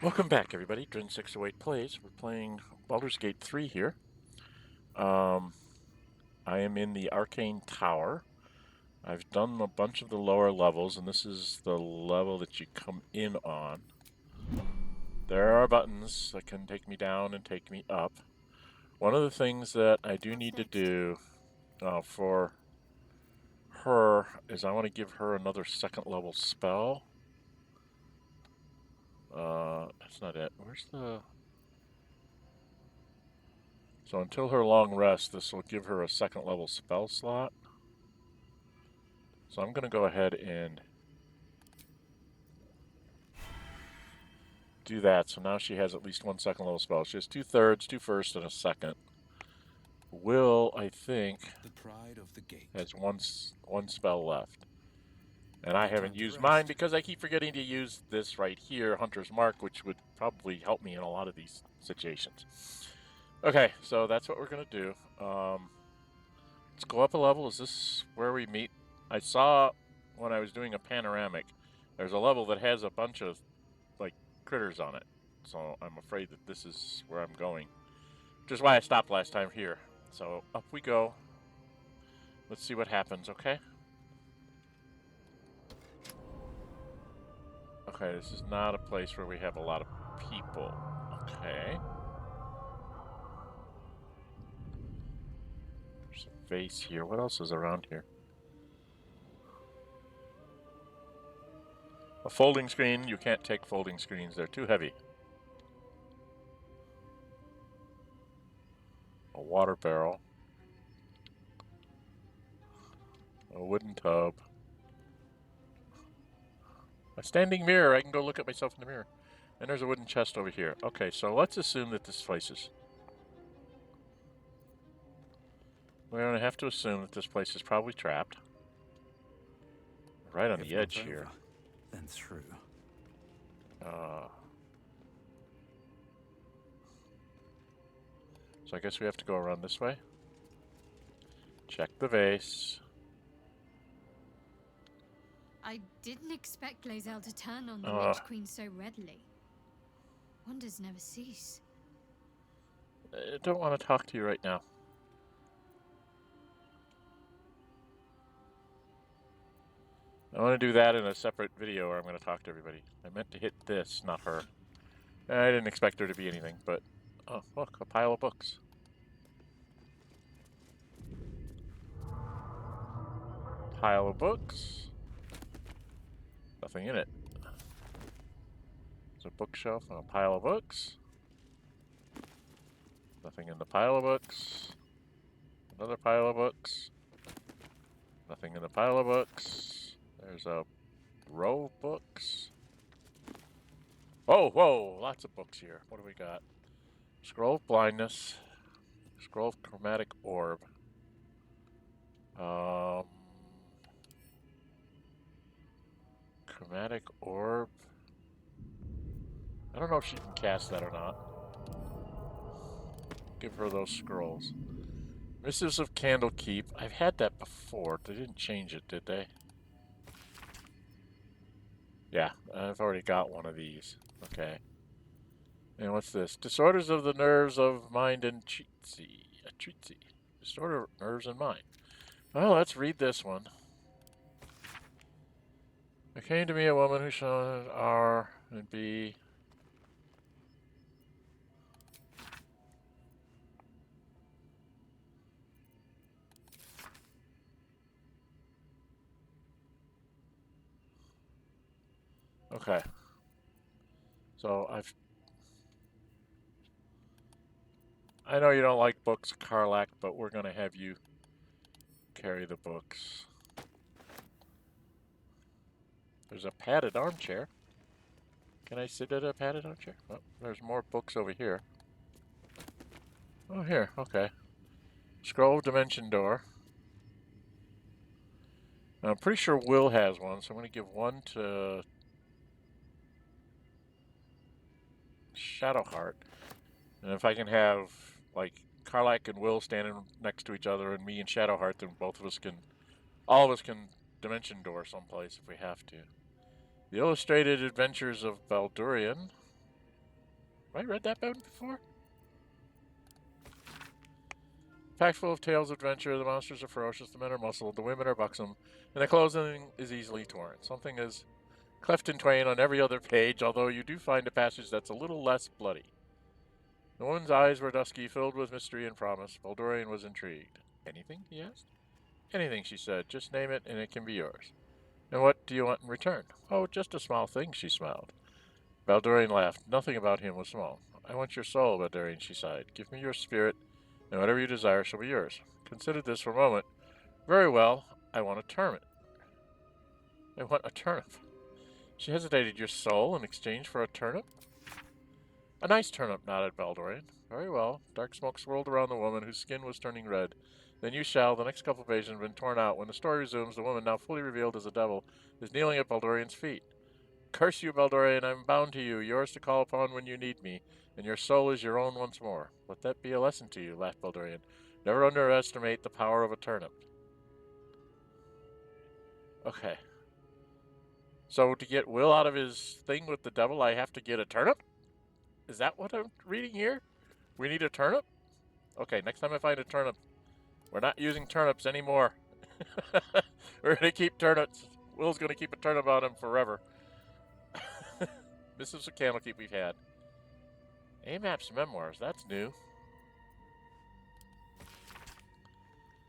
Welcome back, everybody. Dren608 plays. We're playing Baldur's Gate 3 here. I am in the Arcane Tower. I've done a bunch of the lower levels, and this is the level that you come in on. There are buttons that can take me down and take me up. One of the things that I do need to do for her is I want to give her another second level spell. That's not it. Where's the... So until her long rest, this will give her a second level spell slot. So I'm going to go ahead and do that. So now she has at least one second level spell. She has 2/3, 2/1, and a second. Will, I think, The pride of the gate. has one spell left. And I No haven't time to used rest. mine because I keep forgetting to use this right here, Hunter's Mark, which would probably help me in a lot of these situations. Okay, so that's what we're going to do. Let's go up a level. Is this where we meet? I saw when I was doing a panoramic, there's a level that has a bunch of like critters on it. So I'm afraid that this is where I'm going. Which is why I stopped last time here. So up we go. Let's see what happens, okay? Okay, this is not a place where we have a lot of people. Okay. There's a vase here. What else is around here? A folding screen. You can't take folding screens. They're too heavy. A water barrel. A wooden tub. A standing mirror. I can go look at myself in the mirror. And there's a wooden chest over here. Okay, so let's assume that this place is... We're going to have to assume that this place is probably trapped. Right on If the not edge here. over, then through. So I guess we have to go around this way. Check the vase. I didn't expect Glazel to turn on the Lich Queen so readily. Wonders never cease. I don't want to talk to you right now. I want to do that in a separate video where I'm going to talk to everybody. I meant to hit this, not her. I didn't expect there to be anything, but... Oh, look, a pile of books. Pile of books. Nothing in it. There's a bookshelf and a pile of books. Nothing in the pile of books. Another pile of books. Nothing in the pile of books. There's a row of books. Oh, whoa, lots of books here. What do we got? Scroll of Blindness. Scroll of Chromatic Orb. Chromatic Orb. I don't know if she can cast that or not. Give her those scrolls. Missives of Candlekeep. I've had that before. They didn't change it, did they? Yeah, I've already got one of these. Okay. And what's this? Disorders of the nerves of mind and treatsy. Disorder of nerves and mind. Well, let's read this one. There came to me a woman who shall R and B. Okay. So I know you don't like books, Karlak, but we're going to have you carry the books. There's a padded armchair. Can I sit at a padded armchair? Oh, there's more books over here. Oh, here. Okay. Scroll of Dimension Door. Now, I'm pretty sure Will has one, so I'm going to give one to Shadowheart. And if I can have, like, Karlak and Will standing next to each other and me and Shadowheart, then all of us can Dimension Door someplace if we have to. The Illustrated Adventures of Baldurian. Have I read that bout before? Packed full of tales of adventure, the monsters are ferocious, the men are muscled, the women are buxom, and the clothing is easily torn. Something is cleft in twain on every other page, although you do find a passage that's a little less bloody. The woman's eyes were dusky, filled with mystery and promise. Baldurian was intrigued. Anything? He asked. Anything, she said. Just name it, and it can be yours. And what do you want in return? Oh, just a small thing, she smiled. Baldurian laughed. Nothing about him was small. I want your soul, Baldurian, she sighed. Give me your spirit, and whatever you desire shall be yours. Considered this for a moment. Very well, I want a turnip. I want a turnip. She hesitated. Your soul in exchange for a turnip? A nice turnip, nodded Baldurian. Very well. Dark smoke swirled around the woman, whose skin was turning red. Then you shall. The next couple of pages have been torn out. When the story resumes, the woman, now fully revealed as a devil, is kneeling at Baldurian's feet. Curse you, Baldurian, I am bound to you, yours to call upon when you need me, and your soul is your own once more. Let that be a lesson to you, laughed Baldurian. Never underestimate the power of a turnip. Okay. So to get Will out of his thing with the devil, I have to get a turnip? Is that what I'm reading here? We need a turnip? Okay, next time I find a turnip, we're not using turnips anymore. We're going to keep turnips. Will's going to keep a turnip on him forever. This is a candlekeep we've had. AMAP's memoirs, that's new.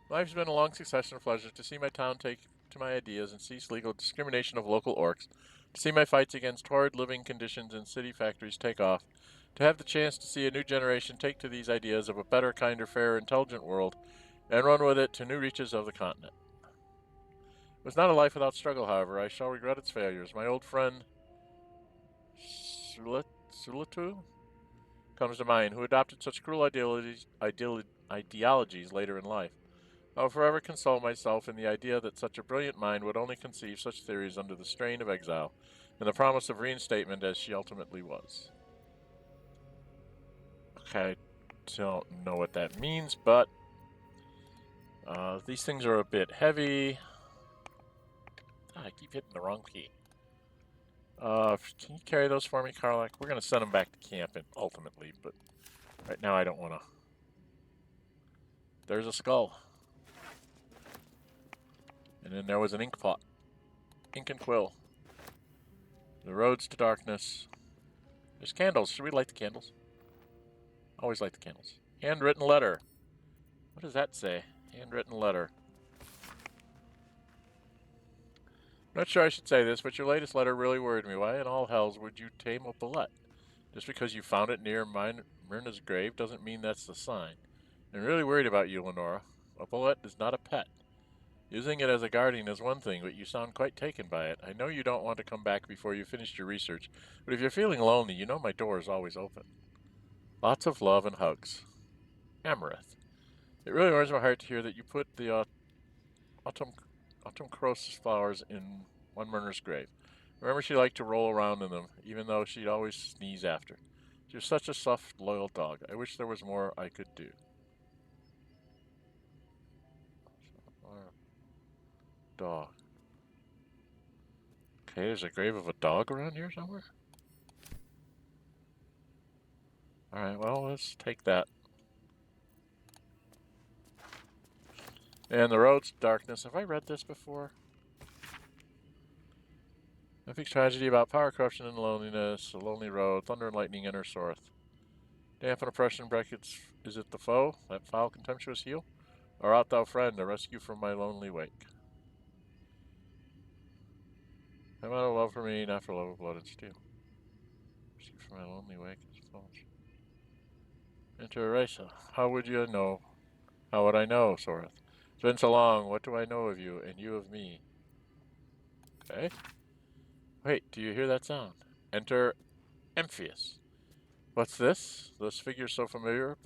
Life's been a long succession of pleasures. To see my town take to my ideas and cease legal discrimination of local orcs. To see my fights against horrid living conditions in city factories take off. To have the chance to see a new generation take to these ideas of a better, kinder, fairer, intelligent world and run with it to new reaches of the continent. It was not a life without struggle, however. I shall regret its failures. My old friend Sulatu comes to mind, who adopted such cruel ideologies later in life. I will forever console myself in the idea that such a brilliant mind would only conceive such theories under the strain of exile and the promise of reinstatement as she ultimately was. Okay, I don't know what that means, but these things are a bit heavy. I keep hitting the wrong key. Can you carry those for me, Karlak? We're going to send them back to camp ultimately, but right now I don't want to. There's a skull. And then there was an ink pot. Ink and quill. The roads to darkness. There's candles. Should we light the candles? Always light the candles. Handwritten letter. What does that say? Handwritten letter. Not sure I should say this, but your latest letter really worried me. Why in all hells would you tame a bullet? Just because you found it near Myrna's grave doesn't mean that's the sign. I'm really worried about you, Lenora. A bullet is not a pet. Using it as a guardian is one thing, but you sound quite taken by it. I know you don't want to come back before you finished your research, but if you're feeling lonely, you know my door is always open. Lots of love and hugs. Amarith. It really warms my heart to hear that you put the autumn crocus flowers in one Myrna's grave. Remember, she liked to roll around in them, even though she'd always sneeze after. She was such a soft, loyal dog. I wish there was more I could do. Dog. Okay, there's a grave of a dog around here somewhere? Alright, well, let's take that. And the road's to darkness. Have I read this before? Epic tragedy about power corruption and loneliness. A lonely road. Thunder and lightning enter Sorth. Damp and oppression brackets. Is it the foe? That foul contemptuous heel? Or art thou friend, a rescue from my lonely wake? I'm out of love for me, not for love of blood and steel. Rescue from my lonely wake is false. Enter Erasa. How would you know? How would I know, Sorth? It's been so long. What do I know of you, and you of me? Okay. Wait, do you hear that sound? Enter Orpheus. What's this? Those figures so familiar?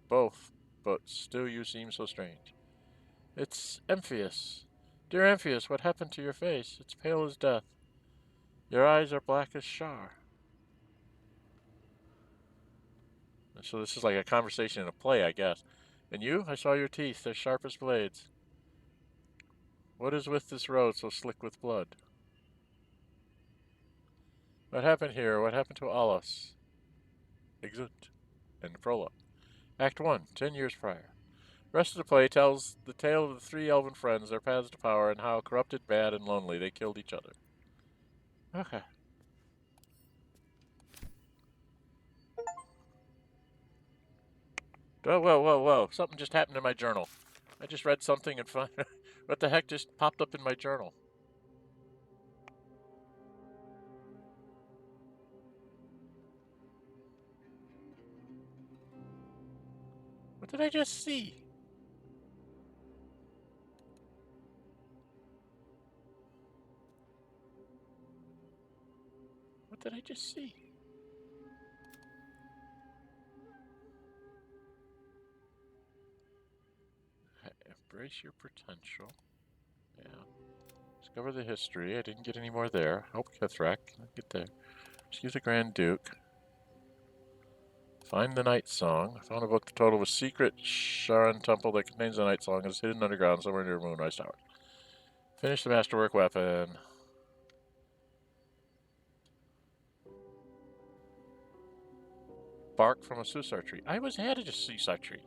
Both, but still you seem so strange. It's Orpheus. Dear Orpheus, what happened to your face? It's pale as death. Your eyes are black as char. So this is like a conversation in a play, I guess. And you? I saw your teeth. They're sharp as blades. What is with this road so slick with blood? What happened here? What happened to Alas? Exit. And prologue. Act 1, 10 years prior. The rest of the play tells the tale of the three elven friends, their paths to power, and how corrupted, bad, and lonely they killed each other. Okay. Whoa, whoa, whoa, whoa. Something just happened in my journal. I just read something and found... what the heck just popped up in my journal? What did I just see? What did I just see? Embrace your potential. Yeah. Discover the history. I didn't get any more there. Help Githrak. I'll get there. Excuse the Grand Duke. Find the Night Song. I found a book titled "A Secret Sharon Temple" that contains the Night Song and is hidden underground somewhere near Moonrise Tower. Finish the Masterwork Weapon. Bark from a Susar tree. I always had a Susar tree.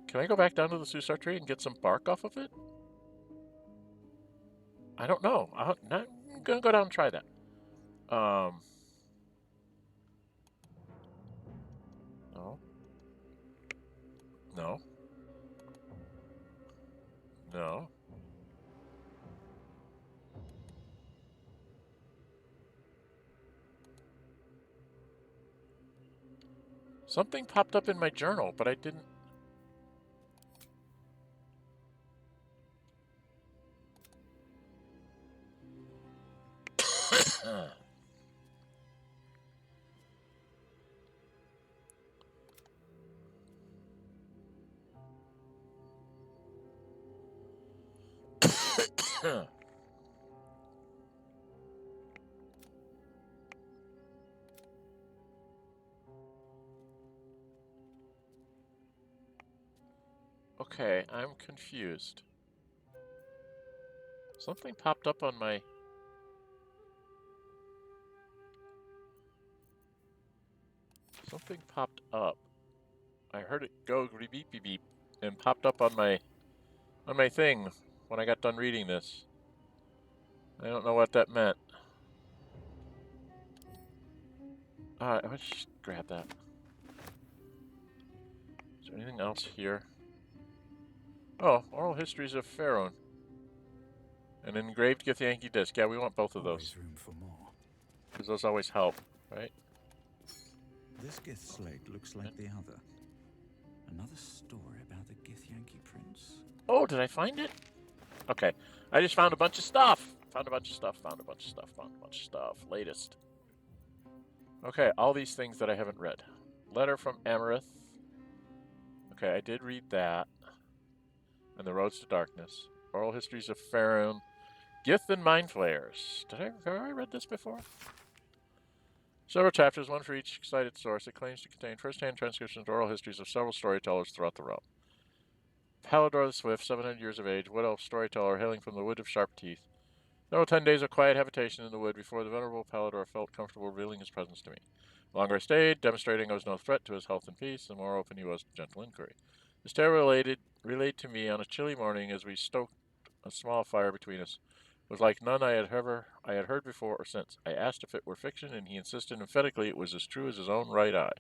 Can I go back down to the Susar tree and get some bark off of it? I don't know. I'm gonna go down and try that. No. No. No. Something popped up in my journal, but I didn't... Okay, I'm confused. Something popped up on my... Something popped up. I heard it go beep beep beep and popped up on my thing when I got done reading this. I don't know what that meant. Alright, let's just grab that. Is there anything else here? Oh, Oral Histories of Pharaoh. An engraved Githyanki disc. Yeah, we want both of those. Always room for more. Because those always help, right? This Gith slate looks like the other. Another story about the Githyanki prince. Oh, did I find it? Okay. I just found a bunch of stuff. Found a bunch of stuff. Found a bunch of stuff. Found a bunch of stuff. Latest. Okay, all these things that I haven't read. Letter from Amarith. Okay, I did read that. And the Roads to Darkness. Oral Histories of Pharaoh. Gith and Mind Flayers. Have I read this before? Several chapters, one for each cited source. It claims to contain first-hand transcriptions of oral histories of several storytellers throughout the realm. Baldur the Swift, 700 years of age, wood elf storyteller hailing from the Wood of Sharp Teeth. There were 10 days of quiet habitation in the wood before the venerable Baldur felt comfortable revealing his presence to me. The longer I stayed, demonstrating I was no threat to his health and peace, the more open he was to gentle inquiry. His tale relayed to me on a chilly morning as we stoked a small fire between us. Was like none I had heard before or since. I asked if it were fiction, and he insisted emphatically it was as true as his own right eye.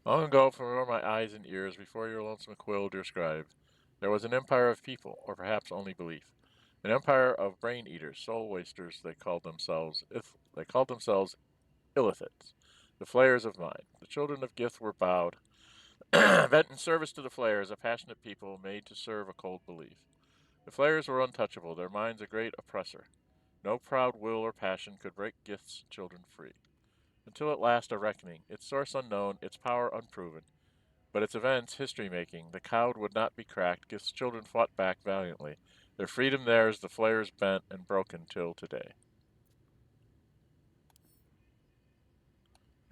Long ago, from my eyes and ears, before your lonesome quill, dear scribe, there was an empire of people, or perhaps only belief, an empire of brain-eaters, soul-wasters. They called themselves Illithids, the flayers of mind. The children of Gith were bowed, bent in service to the flayers, a passionate people made to serve a cold belief. The flayers were untouchable, their minds a great oppressor. No proud will or passion could break Gith's children free. Until at last a reckoning, its source unknown, its power unproven, but its events history-making. The cowed would not be cracked, Gith's children fought back valiantly. Their freedom theirs, the flayers bent and broken till today.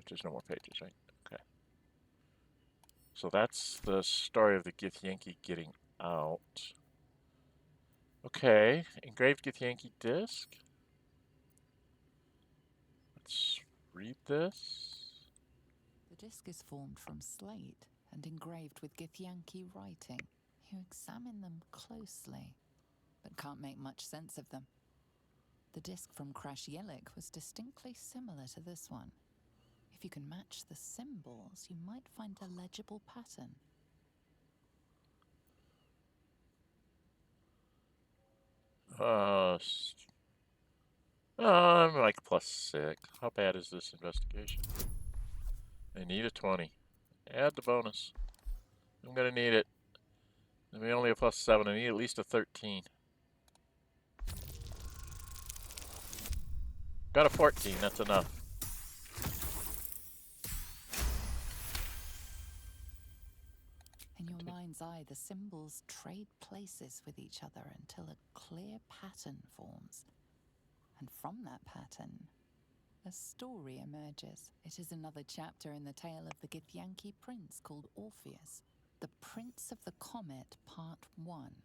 There's no more pages, right? Okay. So that's the story of the Githyanki getting out. Okay, engraved Githyanki disc. read this. The disc is formed from slate and engraved with Githyanki writing. You examine them closely, but can't make much sense of them. The disc from Crash Yellick was distinctly similar to this one. If you can match the symbols, you might find a legible pattern. I'm like +6. How bad is this investigation? I need a 20. Add the bonus. I'm gonna need it. I mean, only a +7. I need at least a 13. Got a 14. That's enough. In your mind's eye, the symbols trade places with each other until a clear pattern forms. And from that pattern, a story emerges. It is another chapter in the tale of the Githyanki prince called Orpheus. The Prince of the Comet, Part 1.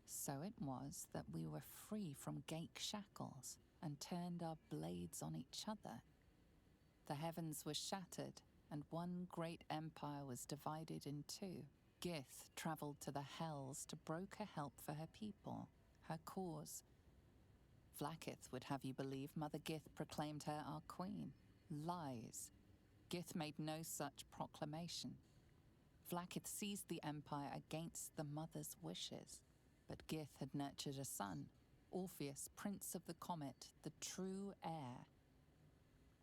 So it was that we were free from Gake shackles and turned our blades on each other. The heavens were shattered, and one great empire was divided in two. Gith travelled to the Hells to broker help for her people, her cause. Vlaakith would have you believe Mother Gith proclaimed her our queen. Lies. Gith made no such proclamation. Vlaakith seized the empire against the mother's wishes, but Gith had nurtured a son, Orpheus, Prince of the Comet, the true heir.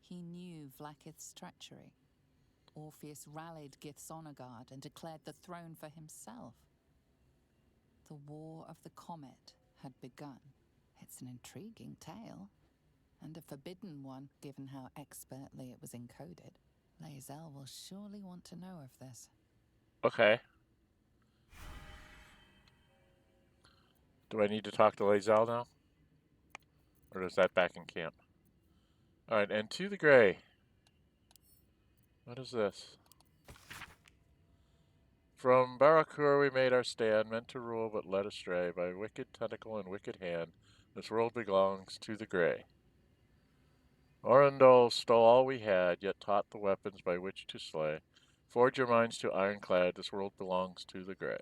He knew Vlaakith's treachery. Orpheus rallied Gith's honor guard and declared the throne for himself. The War of the Comet had begun. It's an intriguing tale, and a forbidden one, given how expertly it was encoded. Lae'zel will surely want to know of this. Okay. Do I need to talk to Lae'zel now? Or is that back in camp? Alright, and to the gray. What is this? From Barakur we made our stand, meant to rule but led astray by wicked tentacle and wicked hand. This world belongs to the gray. Orindol stole all we had, yet taught the weapons by which to slay. Forge your minds to ironclad, this world belongs to the gray.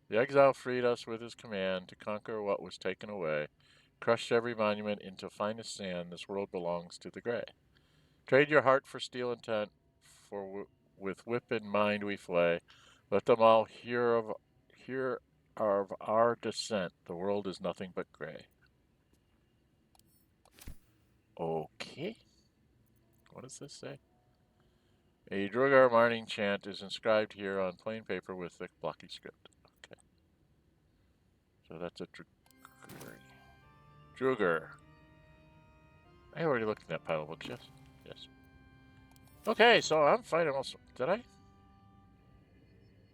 The exile freed us with his command to conquer what was taken away. Crushed every monument into finest sand, this world belongs to the gray. Trade your heart for steel intent, for with whip in mind we flay. Let them all hear of our descent. The world is nothing but gray. Okay. What does this say? A Drugar Marning chant is inscribed here on plain paper with thick blocky script. Okay. So that's a Drugar. I already looked in that pile of books, yes? Yes. Okay, so I'm fighting also. Did I?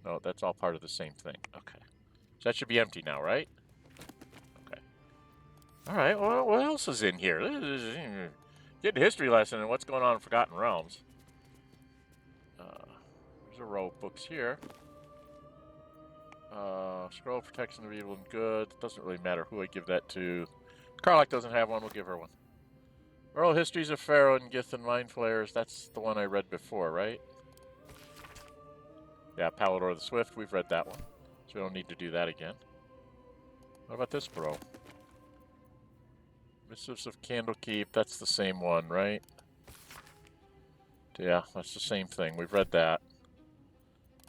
No, that's all part of the same thing. Okay. So that should be empty now, right? Okay. Alright, well, what else is in here? Get a history lesson on what's going on in Forgotten Realms. There's a row of books here. Scroll of Protection of Evil and Good. Doesn't really matter who I give that to. Karlach doesn't have one, we'll give her one. Oral Histories of Pharaoh and Gith and Mind Flayers. That's the one I read before, right? Yeah, Palador the Swift. We've read that one. So we don't need to do that again. What about this, bro? Missives of Candlekeep. That's the same one, right? Yeah, that's the same thing. We've read that.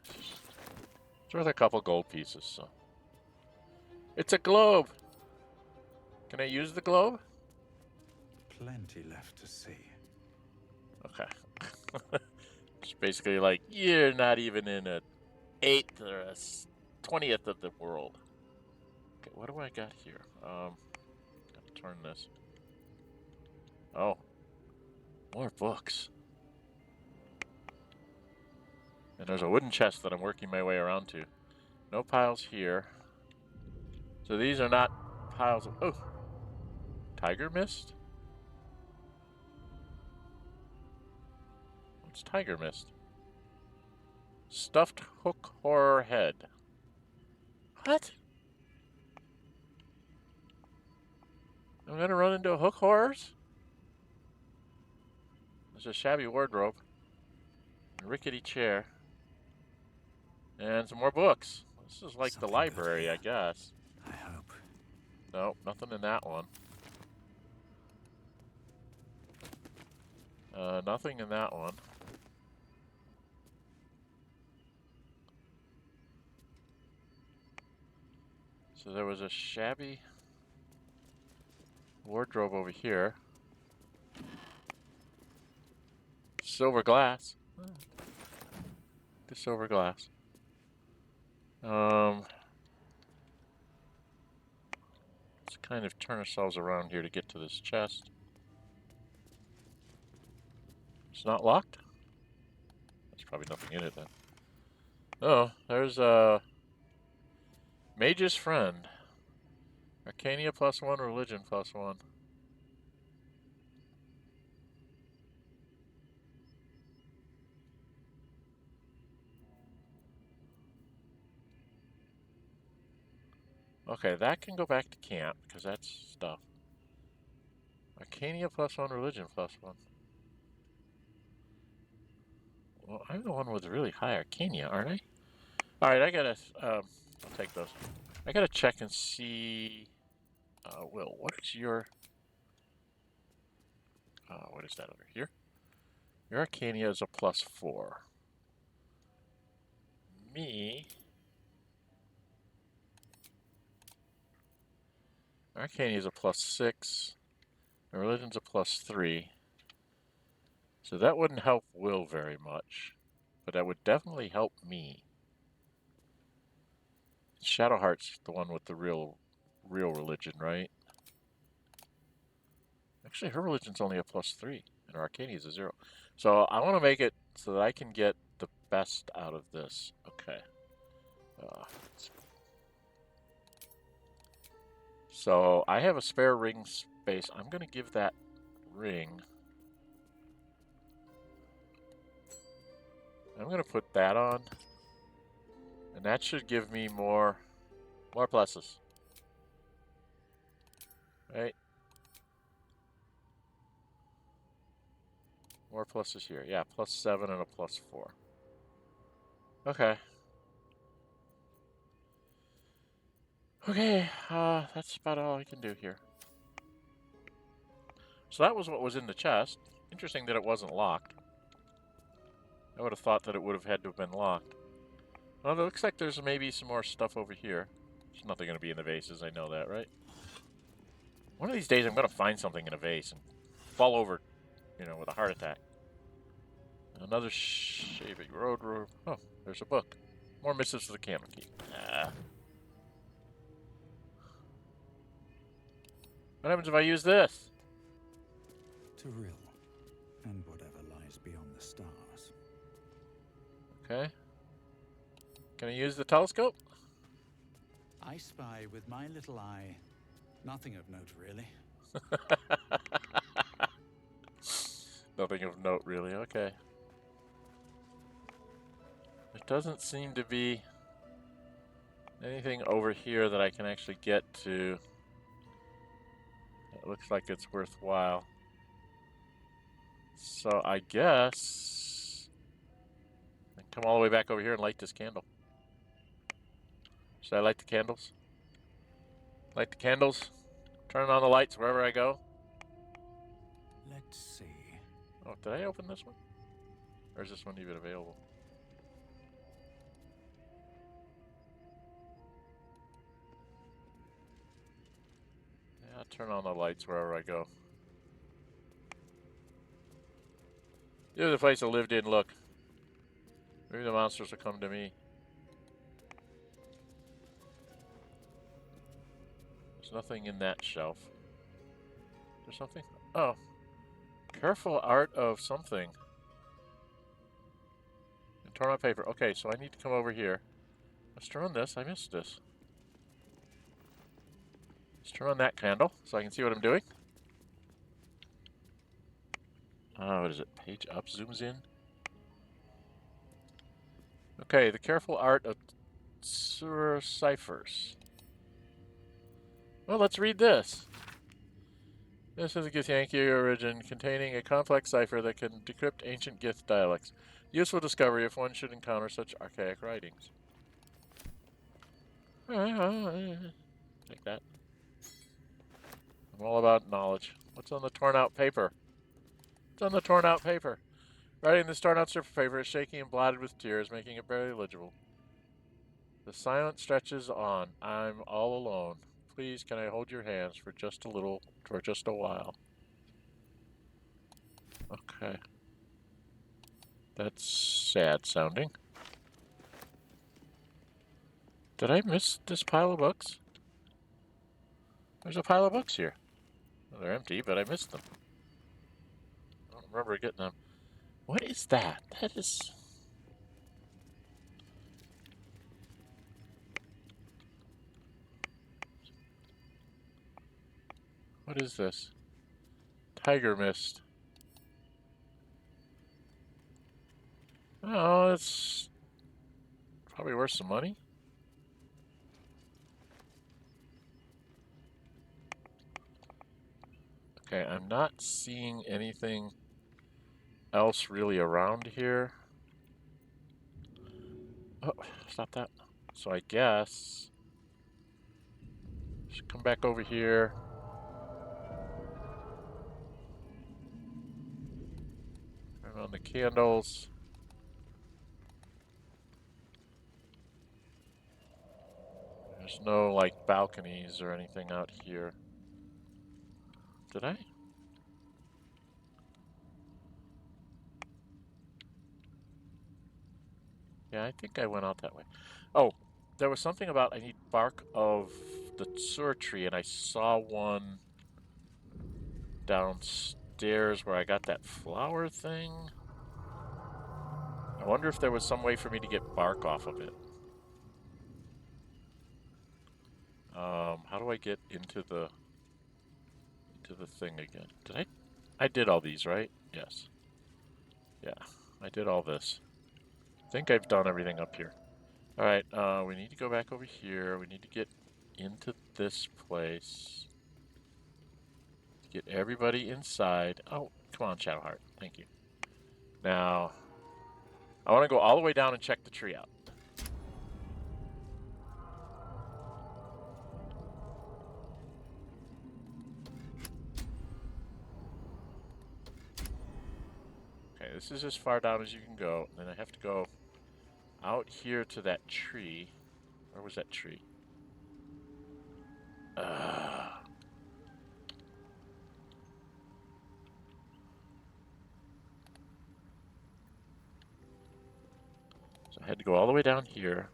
It's worth a couple gold pieces, so. It's a globe! Can I use the globe? Plenty left to see. Okay. It's basically like, you're not even in an 8th or a 20th of the world. Okay, what do I got here? Gotta turn this. Oh. More books. And there's a wooden chest that I'm working my way around to. No piles here. So these are not piles of... Oh! Tiger Mist? What's Tiger Mist? Stuffed hook horror head. What? I'm gonna run into hook horrors? There's a shabby wardrobe, a rickety chair, and some more books. This is like Something the good library, here. I guess. I hope. Nope, nothing in that one. Nothing in that one. So there was a shabby wardrobe over here. Silver glass. The silver glass. Let's kind of turn ourselves around here to get to this chest. It's not locked? There's probably nothing in it then. Oh, there's a Mage's Friend. Arcania +1, Religion +1. Okay, that can go back to camp, because that's stuff. Arcania +1, Religion +1. Well, I'm the one with really high Arcania, aren't I? Alright, I gotta, I'll take those. I gotta check and see, Will, what is your, what is that over here? Your Arcania is a +4. Me, Arcania is a +6. And Religion's a +3. So that wouldn't help Will very much. But that would definitely help me. Shadowheart's the one with the real religion, right? Actually, her religion's only a +3, and her Arcania is a 0. So I want to make it so that I can get the best out of this. Okay. So I have a spare ring space. I'm going to give that ring. I'm going to put that on. And that should give me more pluses. Right? More pluses here. Yeah, +7 and a +4. Okay. Okay, that's about all I can do here. So that was what was in the chest. Interesting that it wasn't locked. I would have thought that it would have had to have been locked. Well, it looks like there's maybe some more stuff over here. There's nothing going to be in the vases, I know that, right? One of these days I'm going to find something in a vase and fall over, you know, with a heart attack. Another shaving road. Oh, there's a book. More missives to the camel key. What happens if I use this? To Rill, and whatever lies beyond the stars. Okay. Can I use the telescope? I spy with my little eye. Nothing of note, really. Nothing of note, really. Okay. There doesn't seem to be anything over here that I can actually get to. It looks like it's worthwhile. So I guess I can come all the way back over here and light this candle. Should I light the candles? Light the candles. Turn on the lights wherever I go. Let's see. Oh, did I open this one? Or is this one even available? Yeah, I'll turn on the lights wherever I go. This is the place I lived in, look. Maybe the monsters will come to me. There's nothing in that shelf. There's something? Oh. Careful art of something. And torn on paper. Okay, so I need to come over here. Let's turn on this. I missed this. Let's turn on that candle so I can see what I'm doing. What is it? Page up zooms in. Okay, the careful art of ciphers. Well, let's read this. This is a Githyanki origin containing a complex cipher that can decrypt ancient Gith dialects. Useful discovery if one should encounter such archaic writings. Like that. I'm all about knowledge. What's on the torn out paper? What's on the torn out paper? Writing this torn out strip of paper is shaky and blotted with tears, making it barely legible. The silence stretches on. I'm all alone. Please, can I hold your hands for just a while? Okay. That's sad sounding. Did I miss this pile of books? There's a pile of books here. Well, they're empty, but I missed them. I don't remember getting them. What is that? That is... What is this? Tiger mist. Oh, it's probably worth some money. Okay, I'm not seeing anything else really around here. Oh, stop that. So I guess... Just come back over here. Turn on the candles. There's no, like, balconies or anything out here. Did I? Yeah, I think I went out that way. Oh, there was something about I need bark of the sewer tree, and I saw one downstairs where I got that flower thing. I wonder if there was some way for me to get bark off of it. How do I get into the thing again? Did I did all these, right? Yes. Yeah, I did all this. I think I've done everything up here. All right, we need to go back over here. We need to get into this place. Get everybody inside. Oh, come on, Shadowheart. Thank you. Now, I want to go all the way down and check the tree out. Okay, this is as far down as you can go. And then I have to go out here to that tree. Where was that tree? So I had to go all the way down here.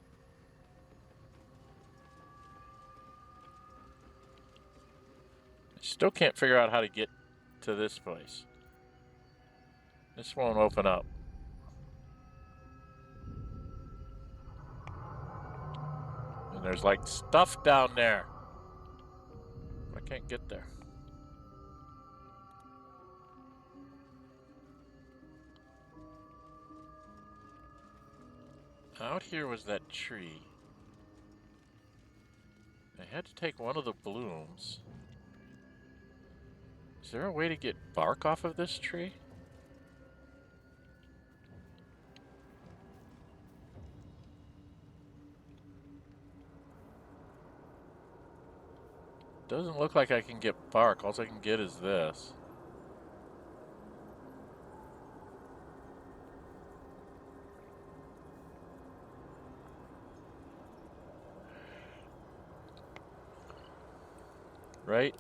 I still can't figure out how to get to this place. This won't open up. And there's like stuff down there. I can't get there. Out here was that tree. I had to take one of the blooms. Is there a way to get bark off of this tree? Doesn't look like I can get bark. All I can get is this. Right?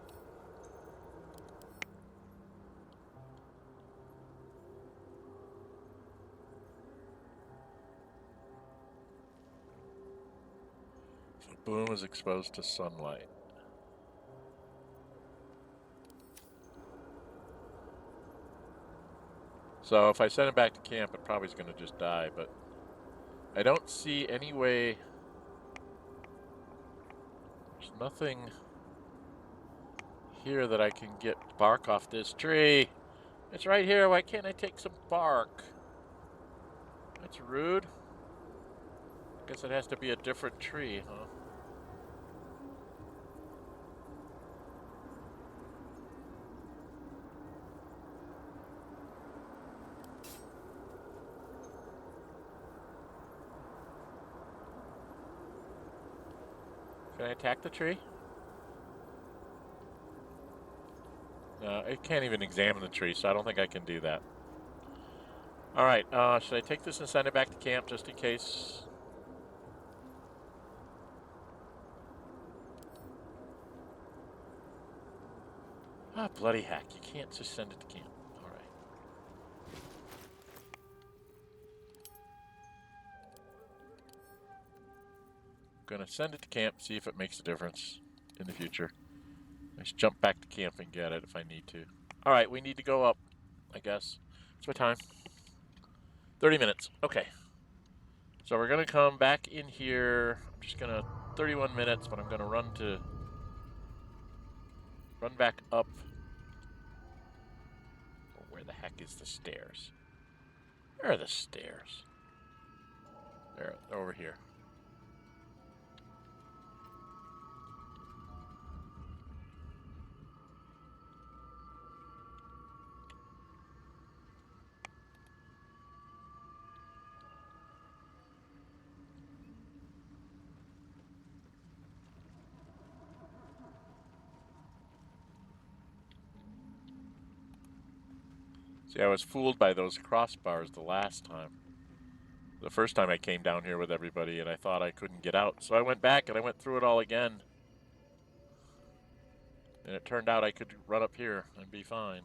So bloom is exposed to sunlight. So if I send it back to camp, it probably is going to just die, but I don't see any way. There's nothing here that I can get bark off this tree. It's right here. Why can't I take some bark? That's rude. Guess it has to be a different tree, huh? Can I attack the tree? No, it can't even examine the tree, so I don't think I can do that. Alright, should I take this and send it back to camp just in case? Ah, bloody heck. You can't just send it to camp. Alright. Gonna send it to camp, see if it makes a difference in the future. Let's jump back to camp and get it if I need to. Alright, we need to go up, I guess. What's my time? 30 minutes. Okay. So we're gonna come back in here. I'm just gonna 31 minutes, but I'm gonna run back up. Oh, where the heck is the stairs? Where are the stairs? They're over here. See, I was fooled by those crossbars the last time. The first time I came down here with everybody and I thought I couldn't get out. So I went back and I went through it all again. And it turned out I could run up here and be fine.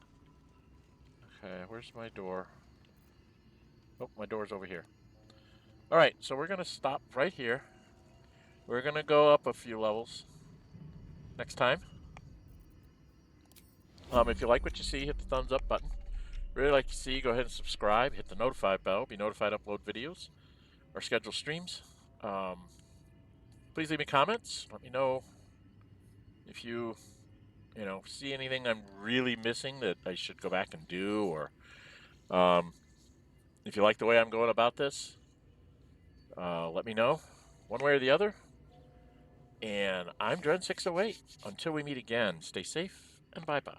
Okay, where's my door? Oh, my door's over here. Alright, so we're going to stop right here. We're going to go up a few levels next time. If you like what you see, hit the thumbs up button. Really like to see, go ahead and subscribe. Hit the notify bell. Be notified to upload videos or schedule streams. Please leave me comments. Let me know if you see anything I'm really missing that I should go back and do, or if you like the way I'm going about this, let me know one way or the other. And I'm Dren608. Until we meet again, stay safe and bye-bye.